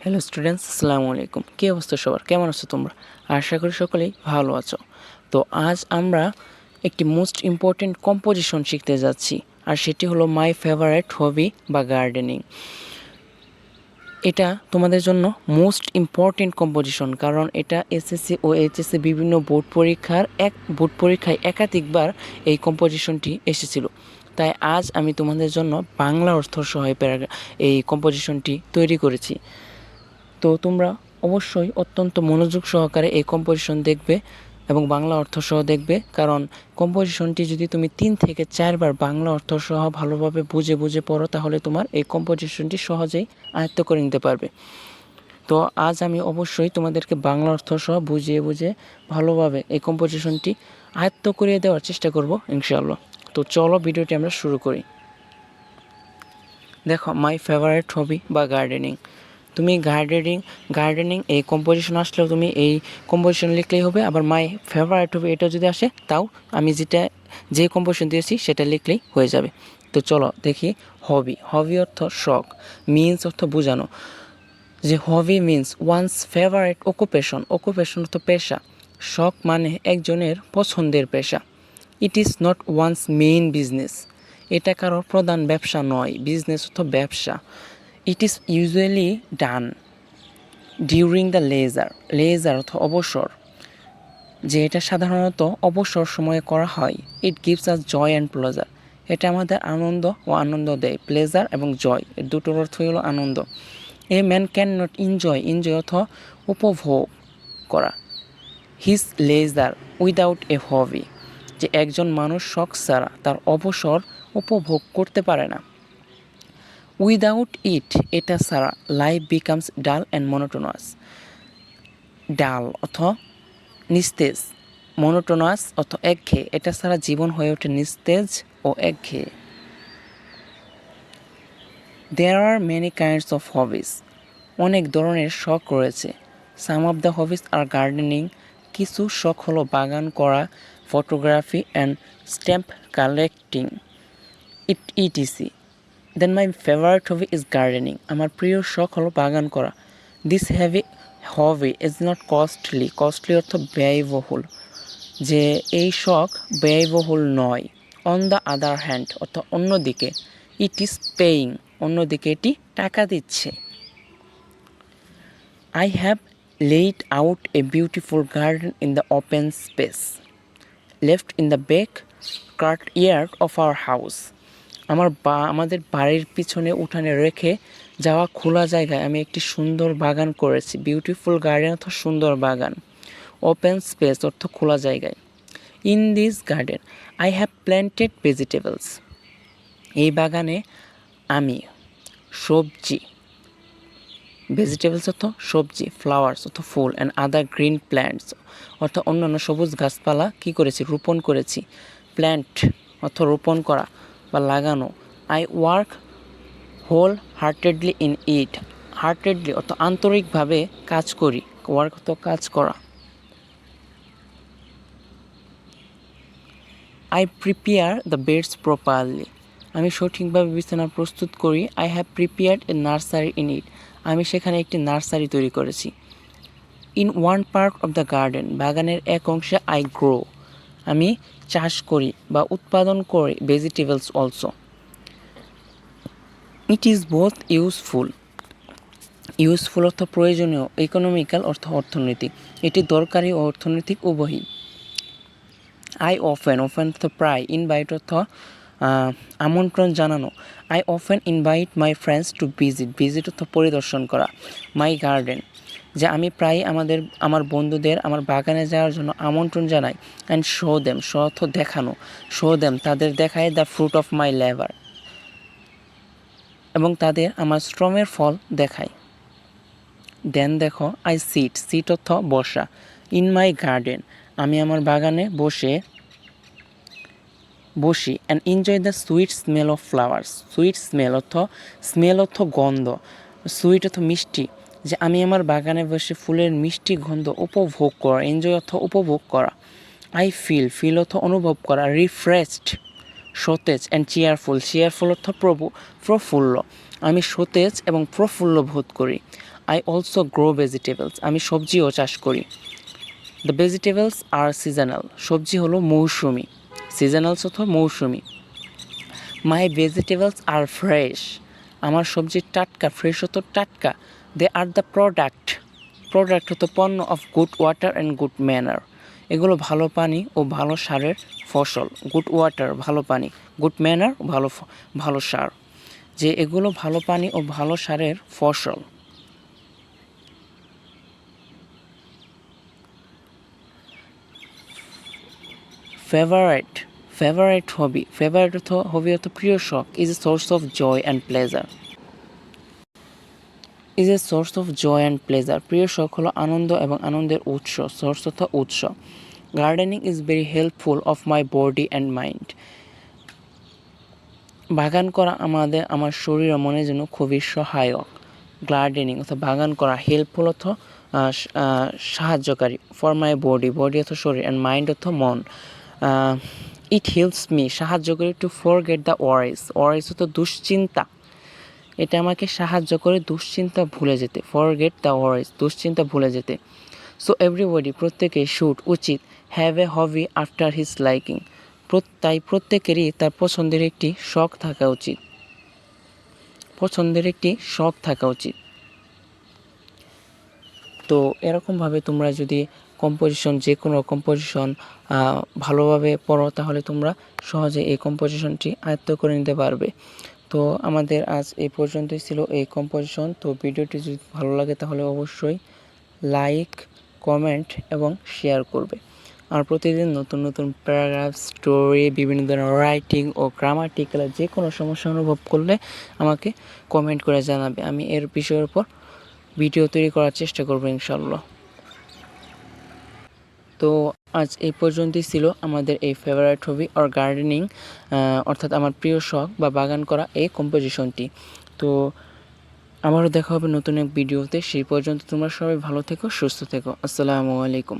Hello students, আসসালামু আলাইকুম। কী অবস্থা সবার? কেমন আছো তোমরা? আশা করি সকলেই ভালো আছো। তো আজ আমরা একটি মোস্ট ইম্পর্ট্যান্ট কম্পোজিশন শিখতে যাচ্ছি, আর সেটি হলো মাই ফেভারিট হবি বা গার্ডেনিং। এটা তোমাদের জন্য মোস্ট ইম্পর্ট্যান্ট কম্পোজিশন, কারণ এটা এসএসসি ও এইচএসসি বিভিন্ন বোর্ড পরীক্ষায় একাধিকবার এই কম্পোজিশনটি এসেছিল। তাই আজ আমি তোমাদের জন্য বাংলা অর্থ সহ এই কম্পোজিশনটি তৈরি করেছি। তো তোমরা অবশ্যই অত্যন্ত মনোযোগ সহকারে এই কম্পোজিশন দেখবে এবং বাংলা অর্থ সহ দেখবে, কারণ কম্পোজিশনটি যদি তুমি 3 থেকে 4 বার বাংলা অর্থ সহ ভালোভাবে বুঝে পড়ো, তাহলে তোমার এই কম্পোজিশনটি সহজেই আয়ত্ত করে নিতে পারবে। তো আজ আমি অবশ্যই তোমাদেরকে বাংলা অর্থ সহ বুঝিয়ে ভালোভাবে এই কম্পোজিশনটি আয়ত্ত করিয়ে দেওয়ার চেষ্টা করব ইনশাআল্লাহ। তো চলো ভিডিওটি আমরা শুরু করি। দেখো, মাই ফেভারিট হবি বা গার্ডেনিং। তুমি গার্ডেনিং এই কম্পোজিশন আসলেও তুমি এই কম্পোজিশন লিখলেই হবে। আবার মাই ফেভারিট হবি এটা যদি আসে, তাও আমি যে কম্পোজিশন দিয়েছি সেটা লিখলেই হয়ে যাবে। তো চলো দেখি। হবি অর্থ শখ, মিন্স অর্থ বোঝানো, যে hobby means one's favourite occupation অর্থ পেশা। শখ মানে একজনের পছন্দের পেশা। It is not one's main business, এটা কারোর প্রধান ব্যবসা নয়। বিজনেস অর্থ ব্যবসা। It is usually done during the leisure অর্থ অবসর, যে এটা সাধারণত অবসর সময়ে করা হয়। It gives us joy and pleasure, এটা আমাদের আনন্দ দেয়। প্লেজার এবং জয় এর দুটোর অর্থই হলো আনন্দ। A man can not enjoy অর্থ উপভোগ করা। His leisure without a hobby, যে একজন মানুষ শখ ছাড়া তার অবসর উপভোগ করতে পারে না। উইদাউট ইট, এটা ছাড়া লাইফ বিকামস ডাল অ্যান্ড মনোটোনাস। ডাল অর্থ নিস্তেজ, মনোটোনাস অর্থ একঘেয়ে, এটা ছাড়া জীবন হয়ে ওঠে নিস্তেজ ও একঘেয়ে। There are many kinds of hobbies, অনেক ধরনের শখ রয়েছে। Some of the hobbies are gardening, কিছু শখ হলো বাগান করা, photography and stamp collecting, etc. Then my favourite hobby is gardening, আমার প্রিয় শখ হলো বাগান করা। This hobby is not costly অর্থ ব্যয়বহুল, যে এই শখ ব্যয়বহুল নয়। অন দ্য আদার হ্যান্ড অর্থ অন্যদিকে। ইট ইজ পেইং, অন্যদিকে এটি টাকা দিচ্ছে। I have laid out a beautiful garden in the open space left in the back yard of our house, আমাদের বাড়ির পিছনে উঠানে রেখে যাওয়া খোলা জায়গায় আমি একটি সুন্দর বাগান করেছি। বিউটিফুল গার্ডেন অর্থ সুন্দর বাগান। ওপেন স্পেস অর্থ খোলা জায়গায়। In this garden I have planted vegetables, এই বাগানে আমি সবজি, ভেজিটেবলস অর্থ সবজি, ফ্লাওয়ার্স অর্থ ফুল, অ্যান্ড আদার গ্রিন প্ল্যান্টস অর্থ অন্যান্য সবুজ গাছপালা কী করেছি, রোপণ করেছি। প্ল্যান্ট অর্থ রোপণ করা বা লাগানো। I work whole heartedly in it, heartedly অর্থ আন্তরিকভাবে কাজ করি। ওয়ার্ক অর্থ কাজ করা। I prepare the beds properly, আমি সঠিকভাবে বিছানা প্রস্তুত করি। I have prepared a nursery in it, আমি সেখানে একটি নার্সারি তৈরি করেছি। In one part of the garden, বাগানের এক অংশে আই গ্রো, আমি চাষ করি বা উৎপাদন করি। Vegetables also. It is both useful অর্থ প্রয়োজনীয়, ইকোনমিক্যাল অর্থ অর্থনৈতিক, এটি দরকারি ও অর্থনৈতিক উভয়ই। আই অফেন অর্থ প্রায়, ইনভাইট অর্থ আমন্ত্রণ জানানো। I often invite my friends to visit অর্থ পরিদর্শন করা। মাই গার্ডেন, যে আমি প্রায় আমার বন্ধুদের আমার বাগানে যাওয়ার জন্য আমন্ত্রণ জানাই। অ্যান্ড শো অর্থ দেখানো, তাদের দেখায় the fruit of my labour, এবং তাদের আমার শ্রমের ফল দেখায়। দেন দেখো, আই সিট অর্থ বসা। ইন মাই গার্ডেন, আমি আমার বাগানে বসি and enjoy the sweet smell of flowers. Smell অর্থ গন্ধ, সুইট অর্থ মিষ্টি, যে আমি আমার বাগানে বসে ফুলের মিষ্টি গন্ধ উপভোগ করা। এনজয় অর্থ উপভোগ করা। আই ফিল অর্থ অনুভব করা। রিফ্রেশড সতেজ, অ্যান্ড চেয়ারফুল অর্থ প্রফুল্ল, আমি সতেজ এবং প্রফুল্ল বোধ করি। আই অলসো গ্রো ভেজিটেবলস, আমি সবজিও চাষ করি। দ্য ভেজিটেবলস আর সিজনাল, সবজি হলো মৌসুমি, সিজনালস অথবা মৌসুমি। মাই ভেজিটেবলস আর ফ্রেশ, আমার সবজি টাটকা, ফ্রেশ হতো টাটকা। দে আর দ্য প্রোডাক্ট হতো পণ্য of good water and good manner, এগুলো ভালো পানি ও ভালো সারের ফসল। গুড ওয়াটার ভালো পানি, গুড ম্যানার ভালো সার, যে এগুলো ভালো পানি ও ভালো সারের ফসল। ফেভারাইট হবি, হবি অর্থ প্রিয় শখ। Is a source of joy and pleasure, প্রিয় শখ হলো আনন্দ এবং আনন্দের উৎস, সোর্স অর্থ উৎস। Gardening is very helpful of my body and mind, বাগান করা আমার শরীর ও মনের জন্য খুবই সহায়ক। গার্ডেনিং অর্থাৎ বাগান করা, হেল্পফুল অর্থ সাহায্যকারী, ফর মাই বডি অর্থ শরীর, অ্যান্ড মাইন্ড অর্থ মন। ইট হেল্পস মি, সাহায্য করে, টু ফরগেট দ্য ওয়ারিস অর্থ দুশ্চিন্তা, এটা আমাকে সাহায্য করে দুশ্চিন্তা ভুলে যেতে। ফরগেট দ্য ওয়ারিস, দুশ্চিন্তা ভুলে যেতে। সো এভরিবডি, প্রত্যেকে, শুড উচিত, have a hobby after his liking, তাই প্রত্যেকেরই তার পছন্দের একটি শখ থাকা উচিত। তো এরকমভাবে তোমরা যদি যে কোনো কম্পোজিশন ভালোভাবে পড়ো, তাহলে তোমরা সহজে এই কম্পোজিশনটি আয়ত্ত করে নিতে পারবে। তো আমাদের আজ এই পর্যন্তই ছিল এই কম্পোজিশন। তো ভিডিওটি যদি ভালো লাগে তাহলে অবশ্যই লাইক, কমেন্ট এবং শেয়ার করবে। আর প্রতিদিন নতুন নতুন প্যারাগ্রাফ, স্টোরি, বিভিন্ন ধরনের রাইটিং ও গ্রামাটিক্যাল যে কোনো সমস্যা অনুভব করলে আমাকে কমেন্ট করে জানাবে, আমি এর বিষয়ের উপর ভিডিও তৈরি করার চেষ্টা করব ইনশাল্লাহ। তো আজ এই পর্যন্তই ছিল আমাদের এই ফেভারিট হবি অর গার্ডেনিং, অর্থাৎ আমার প্রিয় শখ বা বাগান করা এই কম্পোজিশনটি। তো আমারও দেখা হবে নতুন এক ভিডিওতে, সেই পর্যন্ত তোমরা সবাই ভালো থেকো, সুস্থ থেকো। আসসালামু আলাইকুম।